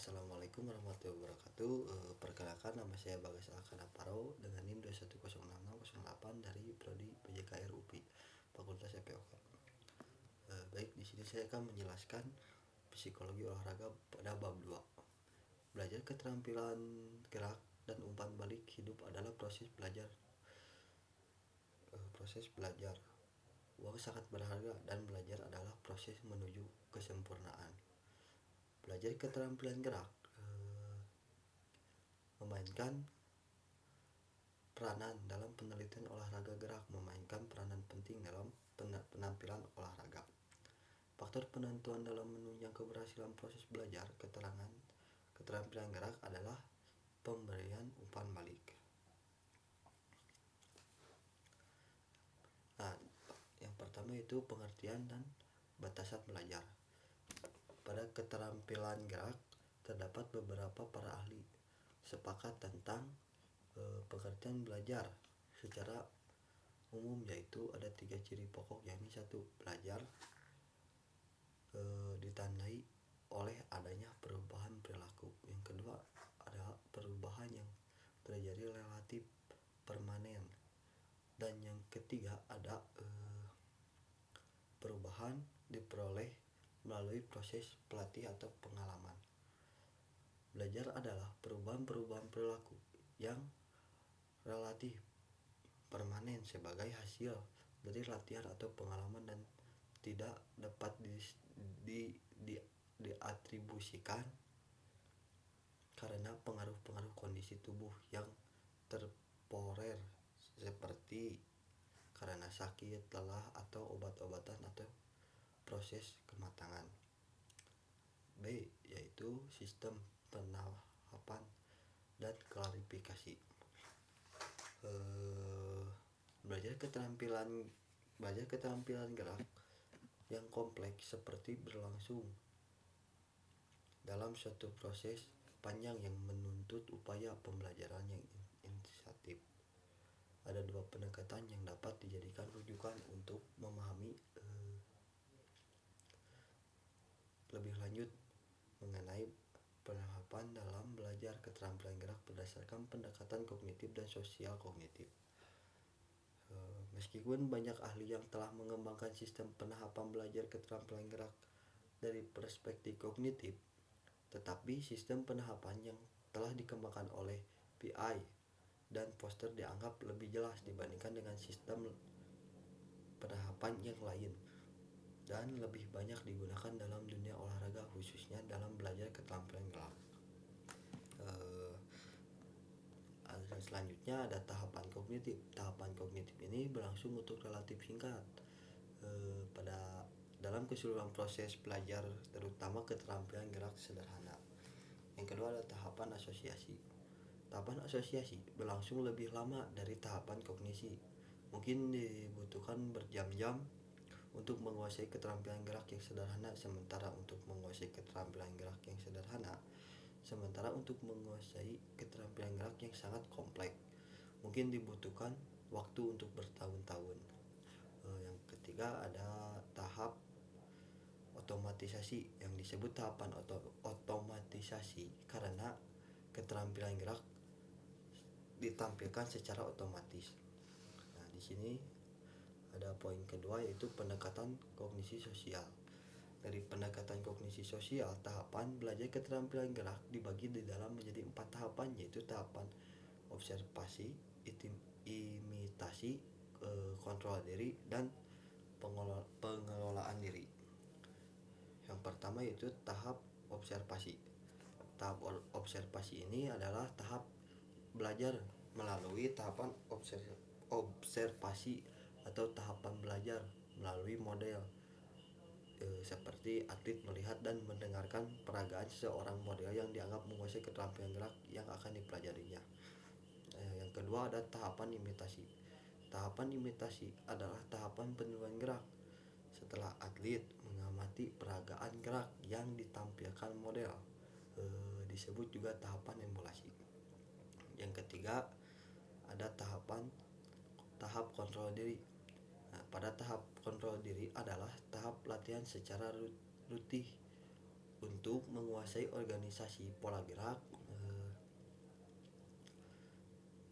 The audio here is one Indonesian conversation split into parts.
Assalamualaikum warahmatullahi wabarakatuh. Perkenalkan, nama saya Bagas Alkanaparo dengan NIM 2106608 dari Prodi PJKR UPI Fakultas FPOK. Baik, di sini saya akan menjelaskan psikologi olahraga pada bab 2. Belajar keterampilan gerak dan umpan balik hidup adalah proses belajar. Uang sangat berharga dan belajar adalah proses menuju kesempurnaan. Belajar keterampilan gerak memainkan peranan dalam penelitian olahraga gerak, memainkan peranan penting dalam penampilan olahraga. Faktor penentuan dalam menunjang keberhasilan proses belajar keterampilan gerak adalah pemberian umpan balik. Nah, yang pertama itu pengertian dan batasan belajar. Pada keterampilan gerak terdapat beberapa para ahli sepakat tentang pengertian belajar secara umum, yaitu ada 3 ciri pokok, yakni 1. Belajar ditandai oleh adanya perubahan perilaku. Yang kedua, ada perubahan yang terjadi relatif permanen. Dan yang ketiga, ada perubahan diperoleh melalui proses pelatih atau pengalaman. Belajar adalah perubahan perilaku yang relatif permanen sebagai hasil dari latihan atau pengalaman dan tidak dapat diatribusikan karena pengaruh-pengaruh kondisi tubuh yang temporer seperti karena sakit, lelah, atau obat-obatan atau proses kematangan. B, yaitu sistem penahapan dan klarifikasi. Belajar keterampilan gerak yang kompleks seperti berlangsung dalam suatu proses panjang yang menuntut upaya pembelajaran yang intensif. Ada 2 pendekatan yang dapat dijadikan rujukan untuk memahami lebih lanjut mengenai penahapan dalam belajar keterampilan gerak berdasarkan pendekatan kognitif dan sosial kognitif. Meskipun banyak ahli yang telah mengembangkan sistem penahapan belajar keterampilan gerak dari perspektif kognitif, tetapi sistem penahapan yang telah dikembangkan oleh PI dan Foster dianggap lebih jelas dibandingkan dengan sistem penahapan yang lain dan lebih banyak digunakan dalam dunia olahraga, khususnya dalam belajar keterampilan gerak. Selanjutnya ada tahapan kognitif. Tahapan kognitif ini berlangsung untuk relatif singkat dalam keseluruhan proses belajar, terutama keterampilan gerak sederhana. Yang kedua ada tahapan asosiasi. Tahapan asosiasi berlangsung lebih lama dari tahapan kognisi. Mungkin dibutuhkan berjam-jam untuk menguasai keterampilan gerak yang sederhana, sementara untuk menguasai keterampilan gerak yang sangat kompleks mungkin dibutuhkan waktu untuk bertahun-tahun. Yang ketiga ada tahap otomatisasi. Yang disebut tahapan otomatisasi karena keterampilan gerak ditampilkan secara otomatis. Nah, di sini ada poin kedua, yaitu pendekatan kognisi sosial. Dari pendekatan kognisi sosial, tahapan belajar keterampilan gerak dibagi di dalam menjadi 4 tahapan, yaitu tahapan observasi, imitasi, kontrol diri, dan pengelolaan diri. Yang pertama yaitu tahap observasi. Tahap observasi ini adalah tahap belajar melalui tahapan observasi atau tahapan belajar melalui model, seperti atlet melihat dan mendengarkan peragaan seorang model yang dianggap menguasai keterampilan gerak yang akan dipelajarinya. Yang kedua ada tahapan imitasi. Tahapan imitasi adalah tahapan peniruan gerak setelah atlet mengamati peragaan gerak yang ditampilkan model, disebut juga tahapan emulasi. Yang ketiga ada tahap kontrol diri. Nah, pada tahap kontrol diri adalah tahap latihan secara untuk menguasai organisasi pola gerak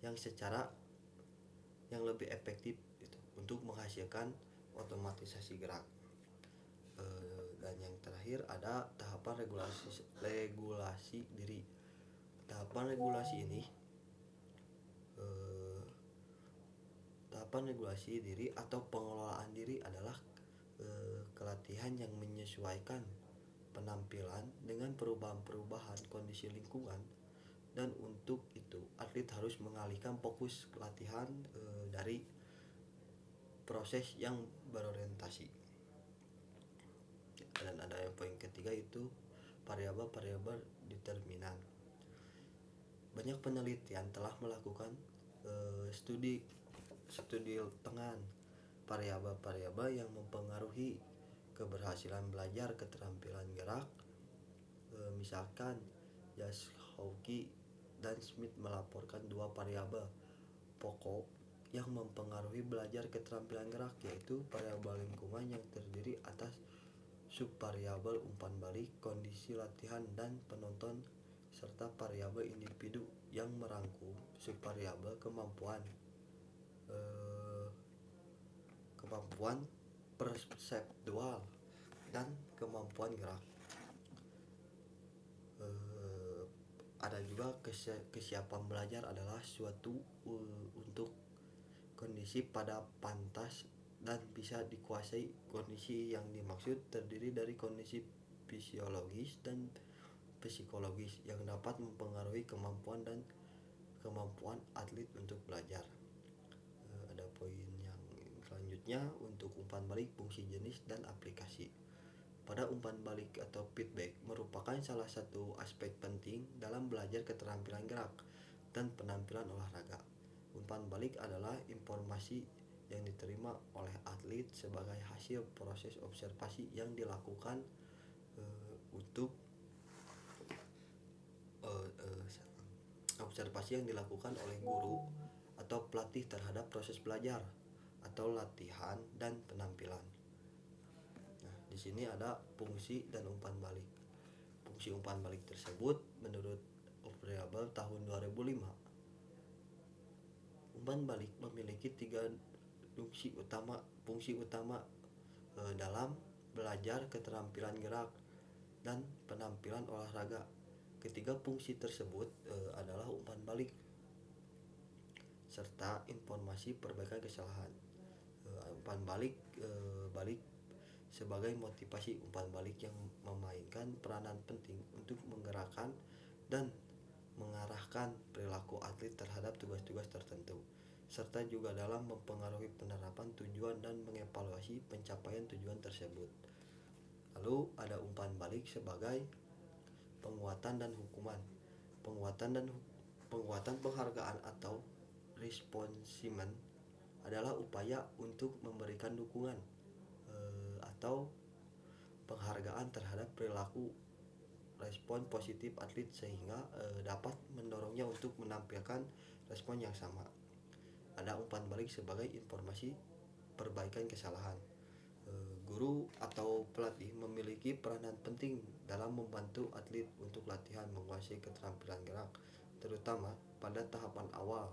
yang secara yang lebih efektif gitu, untuk menghasilkan otomatisasi gerak. Dan yang terakhir ada tahapan regulasi diri. Tahapan regulasi ini tahapan regulasi diri atau pengelolaan diri adalah kelatihan yang menyesuaikan penampilan dengan perubahan-perubahan kondisi lingkungan, dan untuk itu atlet harus mengalihkan fokus latihan dari proses yang berorientasi. Dan ada yang poin ketiga itu variabel-variabel determinan. Banyak penelitian telah melakukan studi dengan variabel-variabel yang mempengaruhi keberhasilan belajar keterampilan gerak. Misalkan Jaschowski dan Smith melaporkan dua variabel pokok yang mempengaruhi belajar keterampilan gerak, yaitu variabel lingkungan yang terdiri atas subvariabel umpan balik, kondisi latihan dan penonton, serta variabel individu yang merangkum subvariabel kemampuan perseptual dan kemampuan gerak. Ada juga kesiapan belajar adalah suatu untuk kondisi pada pantas dan bisa dikuasai. Kondisi yang dimaksud terdiri dari kondisi fisiologis dan psikologis yang dapat mempengaruhi kemampuan atlet untuk belajar. Ada poin yang selanjutnya untuk umpan balik, fungsi, jenis, dan aplikasi. Pada umpan balik atau feedback merupakan salah satu aspek penting dalam belajar keterampilan gerak dan penampilan olahraga. Umpan balik adalah informasi yang diterima oleh atlet sebagai hasil proses observasi yang dilakukan oleh guru atau pelatih terhadap proses belajar atau latihan dan penampilan. Nah, di sini ada fungsi dan umpan balik. Fungsi umpan balik tersebut menurut Obrable tahun 2005, umpan balik memiliki 3 fungsi utama dalam belajar keterampilan gerak dan penampilan olahraga. Ketiga fungsi tersebut adalah umpan balik serta informasi perbaikan kesalahan. Umpan balik sebagai motivasi. Umpan balik yang memainkan peranan penting untuk menggerakkan dan mengarahkan perilaku atlet terhadap tugas-tugas tertentu, serta juga dalam mempengaruhi penerapan tujuan dan mengevaluasi pencapaian tujuan tersebut. Lalu ada umpan balik sebagai penguatan dan hukuman. Penguatan penghargaan atau reinforcement adalah upaya untuk memberikan dukungan atau penghargaan terhadap perilaku respon positif atlet sehingga dapat mendorongnya untuk menampilkan respon yang sama. Ada umpan balik sebagai informasi perbaikan kesalahan. Guru atau pelatih memiliki peranan penting dalam membantu atlet untuk latihan menguasai keterampilan gerak, terutama pada tahapan awal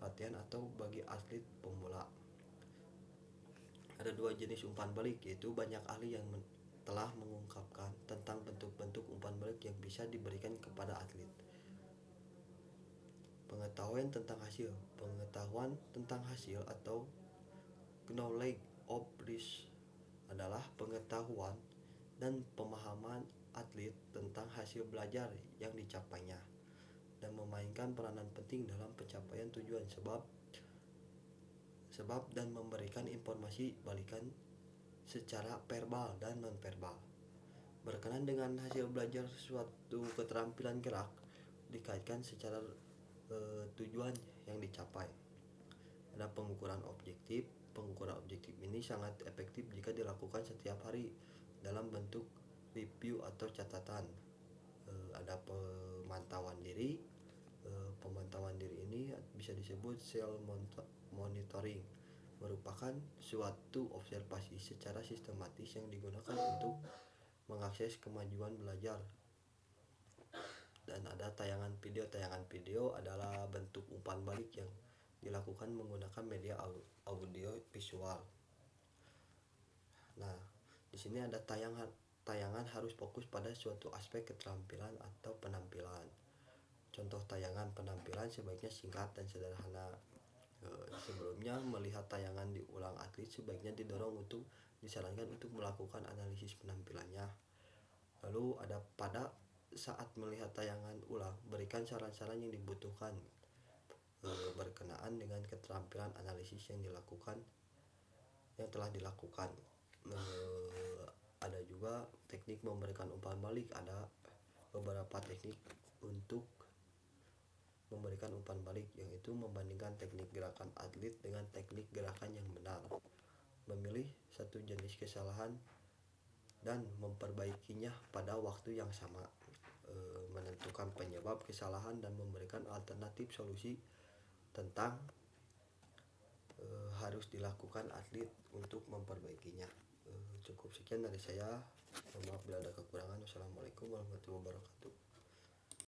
latihan atau bagi atlet pemula. Ada 2 jenis umpan balik, yaitu banyak ahli yang telah mengungkapkan tentang bentuk-bentuk umpan balik yang bisa diberikan kepada atlet. Pengetahuan tentang hasil atau knowledge of result adalah pengetahuan dan pemahaman atlet tentang hasil belajar yang dicapainya dan memainkan peranan penting dalam pencapaian tujuan sebab dan memberikan informasi balikan secara verbal dan non-verbal berkenaan dengan hasil belajar suatu keterampilan gerak dikaitkan secara tujuan yang dicapai. Ada pengukuran objektif. Pengukuran objektif ini sangat efektif jika dilakukan setiap hari dalam bentuk review atau catatan. Ada pemantauan diri. Pemantauan diri ini bisa disebut self monitoring, merupakan suatu observasi secara sistematis yang digunakan untuk mengakses kemajuan belajar. Dan ada tayangan video. Tayangan video adalah bentuk umpan balik yang dilakukan menggunakan media audio visual. Nah, di sini ada tayangan harus fokus pada suatu aspek keterampilan atau penampilan. Contoh tayangan penampilan sebaiknya singkat dan sederhana. Sebelumnya melihat tayangan diulang atlet sebaiknya didorong untuk disarankan untuk melakukan analisis penampilannya. Lalu ada pada saat melihat tayangan ulang, berikan saran-saran yang dibutuhkan berkenaan dengan keterampilan analisis yang telah dilakukan. Ada juga teknik memberikan umpan balik. Ada beberapa teknik untuk memberikan umpan balik, yaitu membandingkan teknik gerakan atlet dengan teknik gerakan yang benar, memilih satu jenis kesalahan dan memperbaikinya pada waktu yang sama, menentukan penyebab kesalahan dan memberikan alternatif solusi tentang harus dilakukan atlet untuk memperbaikinya. Cukup sekian dari saya. Mohon maaf bila ada kekurangan. Wassalamualaikum warahmatullahi wabarakatuh.